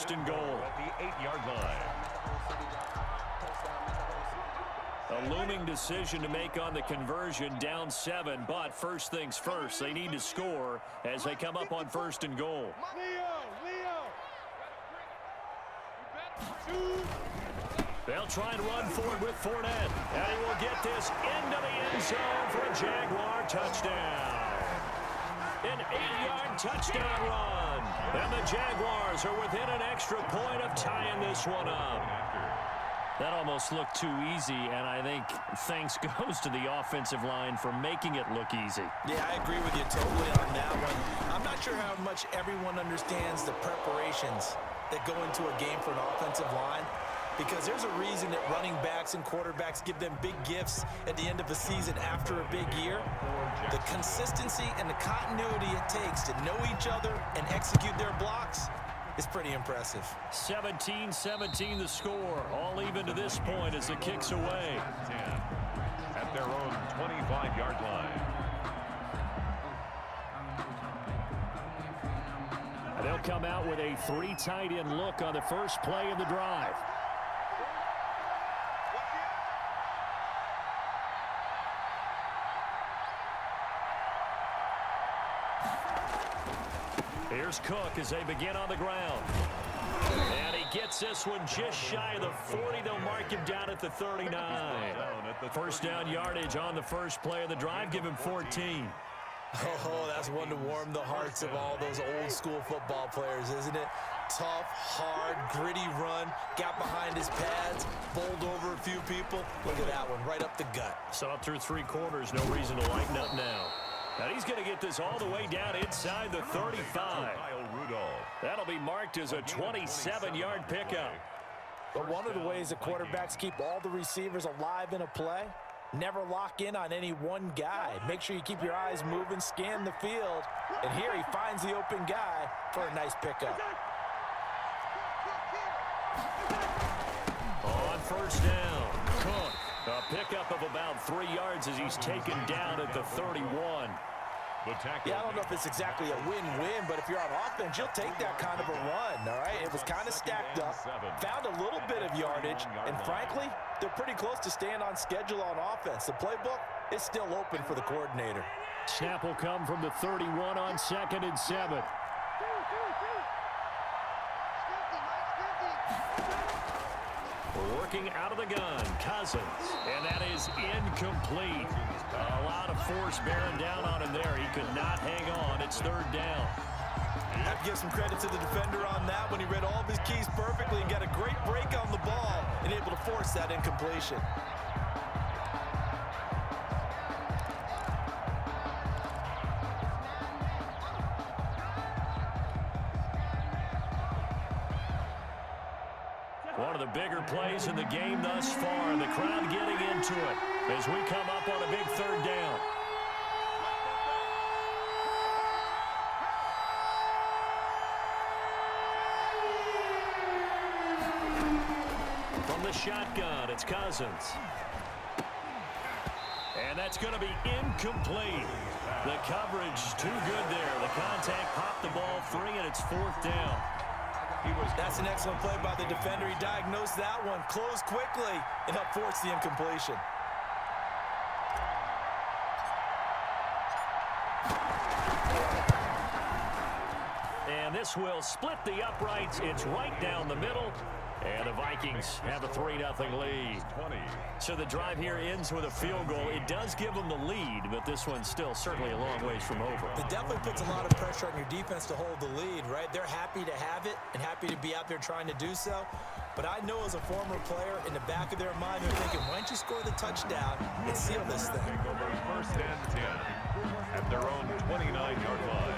first and goal. At the 8-yard line. A looming decision to make on the conversion, down 7, but first things first, they need to score as they come up on first and goal. They'll try and run forward with Fournette, and he will get this into the end zone for a Jaguar touchdown. An 8-yard touchdown run, and the Jaguars are within an extra point of tying this one up. That almost looked too easy, and I think thanks goes to the offensive line for making it look easy. Yeah, I agree with you totally on that one. I'm not sure how much everyone understands the preparations that go into a game for an offensive line, because there's a reason that running backs and quarterbacks give them big gifts at the end of the season after a big year. The consistency and the continuity it takes to know each other and execute their blocks is pretty impressive. 17-17 the score, all even to this point as the kick's away. 10 at their own 25-yard line. They'll come out with a 3 tight end look on the first play of the drive. Here's Cook as they begin on the ground. And he gets this one just shy of the 40. They'll mark him down at the 39. First down yardage on the first play of the drive. Give him 14. Oh, that's one to warm the hearts of all those old school football players, isn't it? Tough, hard, gritty run. Got behind his pads, bowled over a few people. Look at that one, right up the gut. So up through 3 quarters, no reason to lighten up now. And he's going to get this all the way down inside the 35. That'll be marked as a 27-yard pickup. But one of the ways that quarterbacks keep all the receivers alive in a play, never lock in on any one guy. Make sure you keep your eyes moving, scan the field. And here he finds the open guy for a nice pickup. On first down, Cook. A pickup of about 3 yards as he's taken down at the 31. Yeah, I don't know if it's exactly a win-win, but if you're on offense, you'll take that kind of a run, all right? It was kind of stacked up, found a little bit of yardage, and frankly, they're pretty close to staying on schedule on offense. The playbook is still open for the coordinator. Snap will come from the 31 on 2nd and 7. Working out of the gun, Cousins, and that is incomplete. A lot of force bearing down on him there. He could not hang on. It's 3rd down. I have to give some credit to the defender on that when he read all of his keys perfectly and got a great break on the ball and able to force that incompletion. One of the bigger plays in the game thus far. The crowd getting into it as we come up on a big 3rd down. From the shotgun, it's Cousins. And that's going to be incomplete. The coverage too good there. The contact popped the ball free, and it's 4th down. That's an excellent play by the defender. He diagnosed that one, closed quickly, and helped force the incompletion. And this will split the uprights. It's right down the middle. And the Vikings have a 3-0 lead. So the drive here ends with a field goal. It does give them the lead, but this one's still certainly a long ways from over. It definitely puts a lot of pressure on your defense to hold the lead, right? They're happy to have it and happy to be out there trying to do so. But I know as a former player, in the back of their mind, they're thinking, why don't you score the touchdown and seal this thing? First and 10 at their own 29-yard line.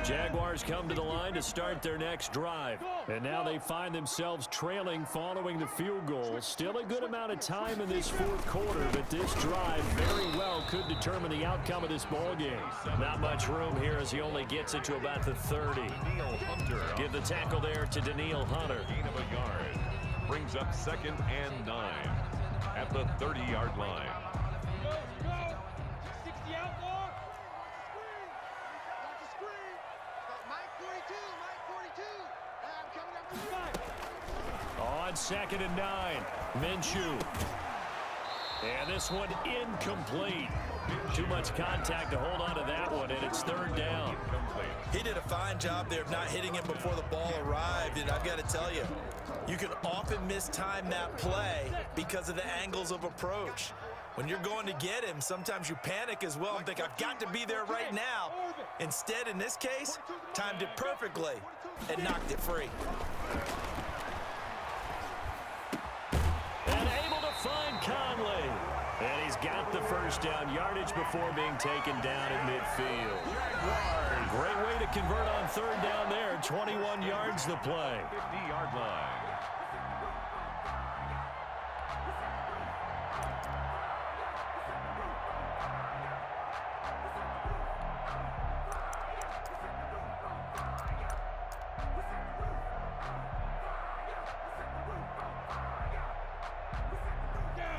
Jaguars come to the line to start their next drive. And now they find themselves trailing following the field goal. Still a good amount of time in this 4th quarter, but this drive very well could determine the outcome of this ball game. Not much room here as he only gets it to about the 30. Give the tackle there to Daniil Hunter. Gain of a yard. brings up 2nd and 9 at the 30-yard line. Go. 60 out long. On 2nd and 9, Minshew. And this one incomplete. Too much contact to hold on to that one, and it's 3rd down. He did a fine job there of not hitting him before the ball arrived, and I've got to tell you, you can often mistime that play because of the angles of approach. When you're going to get him, sometimes you panic as well and think, I've got to be there right now. Instead, in this case, timed it perfectly and knocked it free. And able to find Conley. And he's got the first down yardage before being taken down at midfield. Great way to convert on 3rd down there. 21 yards the play. 50-yard line.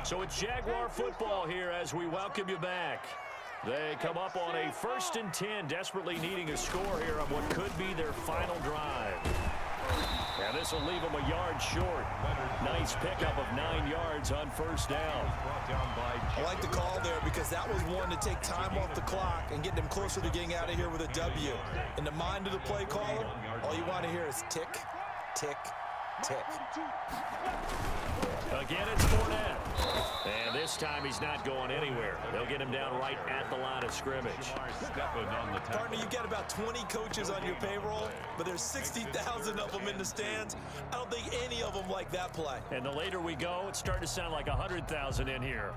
So it's Jaguar football here as we welcome you back. They come up on a 1st and 10, desperately needing a score here on what could be their final drive. And this will leave them a yard short. Nice pickup of 9 yards on 1st down. I like the call there because that was one to take time off the clock and get them closer to getting out of here with a W. In the mind of the play caller, all you want to hear is tick, tick, tick. Again, it's Fournette. And this time he's not going anywhere. They'll get him down right at the line of scrimmage. Partner, you got about 20 coaches on your payroll, but there's 60,000 of them in the stands. I don't think any of them like that play. And the later we go, it's starting to sound like 100,000 in here.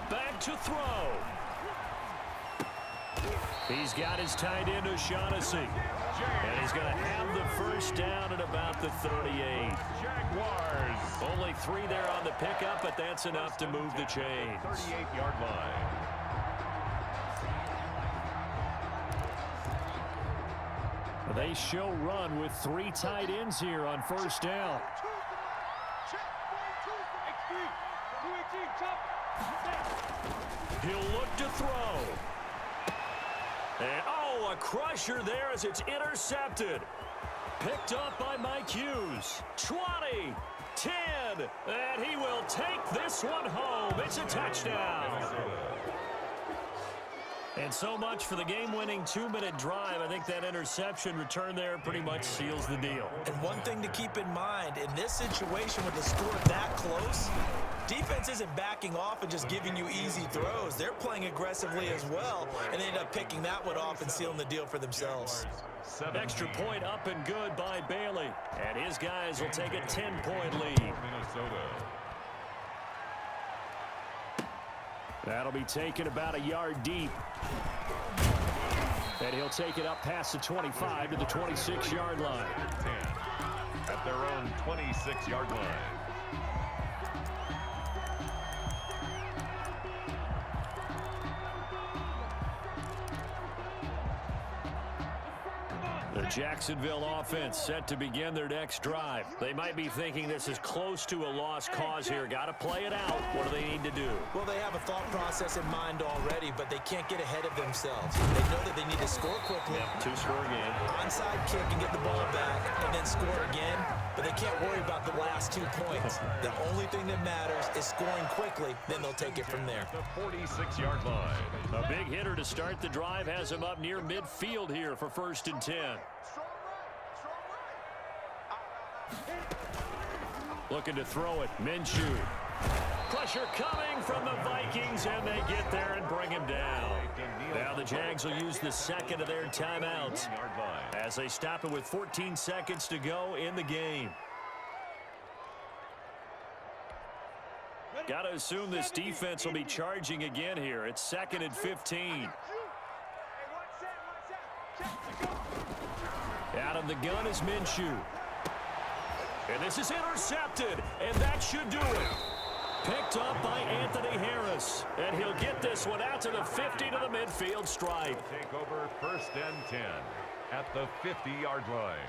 Back to throw. He's got his tight end O'Shaughnessy. And he's going to have the first down at about the 38. Jaguars. Only 3 there on the pickup, but that's enough to move the chains. 38-yard line. They show run with 3 tight ends here on 1st down. He'll look to throw. And, oh, a crusher there as it's intercepted. Picked up by Mike Hughes. 20, 10, and he will take this one home. It's a touchdown. And so much for the game-winning 2-minute drive. I think that interception return there pretty much seals the deal. And one thing to keep in mind, in this situation with the score that close, defense isn't backing off and just giving you easy throws. They're playing aggressively as well, and they end up picking that one off and sealing the deal for themselves. Extra point up and good by Bailey. And his guys will take a 10-point lead. Minnesota. That'll be taken about a yard deep. And he'll take it up past the 25 to the 26-yard line. 10 at their own 26-yard line. The Jacksonville offense set to begin their next drive. They might be thinking this is close to a lost cause here. Got to play it out. What do they need to do? Well, they have a thought process in mind already, but they can't get ahead of themselves. They know that they need to score quickly. Yep, 2-score game. Onside kick and get the ball back and then score again, but they can't worry about the last 2 points. The only thing that matters is scoring quickly, then they'll take it from there. The 46-yard line. A big hitter to start the drive has him up near midfield here for 1st and 10. Looking to throw it. Minshew. Pressure coming from the Vikings, and they get there and bring him down. Now the Jags will use the second of their timeouts as they stop it with 14 seconds to go in the game. Got to assume this defense will be charging again here. It's 2nd and 15. Out of the gun is Minshew. And this is intercepted, and that should do it. Picked up by Anthony Harris, and he'll get this one out to the 50 to the midfield stripe. Take over 1st and 10 at the 50-yard line.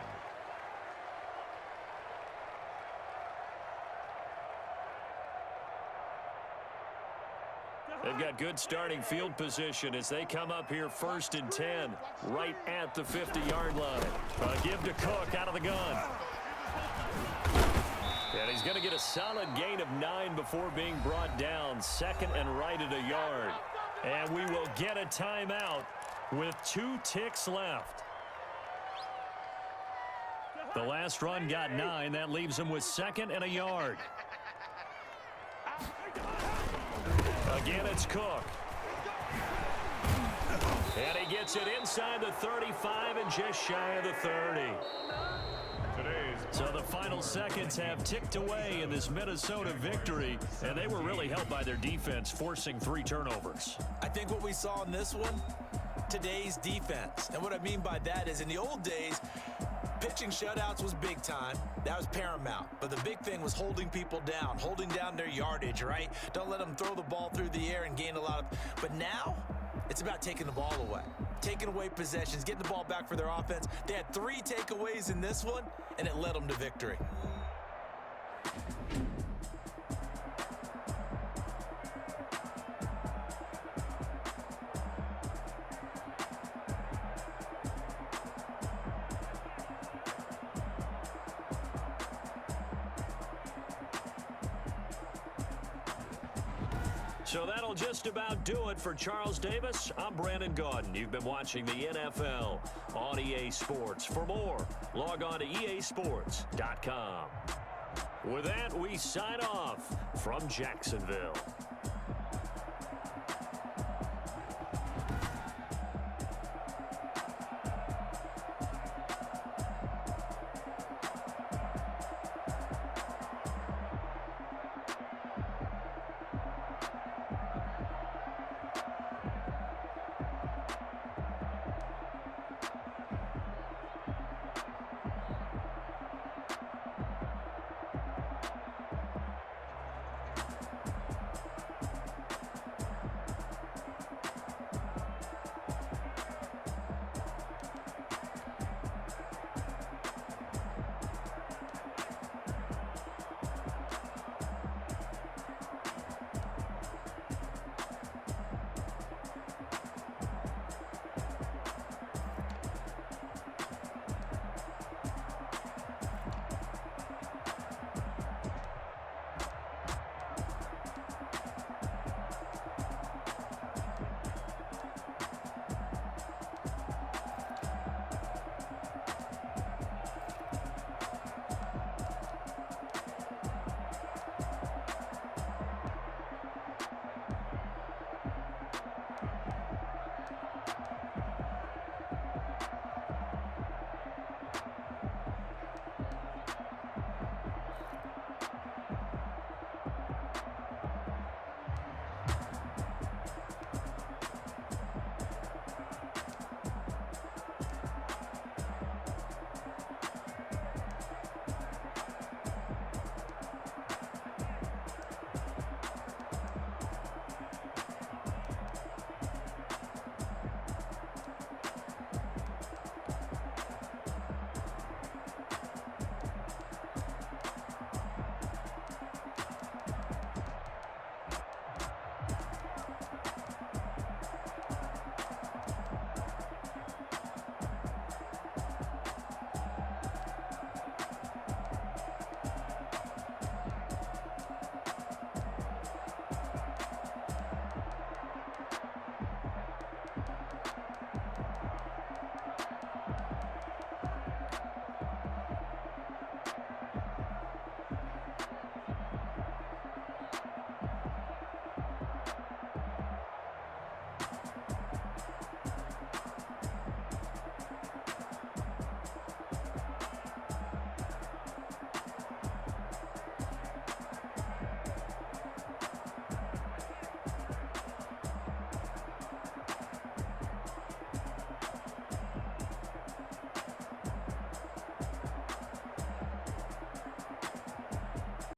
They've got good starting field position as they come up here 1st and 10, right at the 50-yard line. Give to Cook out of the gun. And he's going to get a solid gain of 9 before being brought down. 2nd and right at a yard. And we will get a timeout with 2 ticks left. The last run got 9. That leaves him with 2nd and a yard. Again, it's Cook. And he gets it inside the 35 and just shy of the 30. So the final seconds have ticked away in this Minnesota victory, and they were really helped by their defense, forcing 3 turnovers. I think what we saw in this one, today's defense. And what I mean by that is in the old days, pitching shutouts was big time. That was paramount. But the big thing was holding people down, holding down their yardage, right? Don't let them throw the ball through the air and gain a lot of... But now, it's about taking the ball away. Taking away possessions, getting the ball back for their offense. They had 3 takeaways in this one, and it led them to victory. So that'll just about do it for Charles Davis. I'm Brandon Gaudin. You've been watching the NFL on EA Sports. For more, log on to easports.com. With that, we sign off from Jacksonville.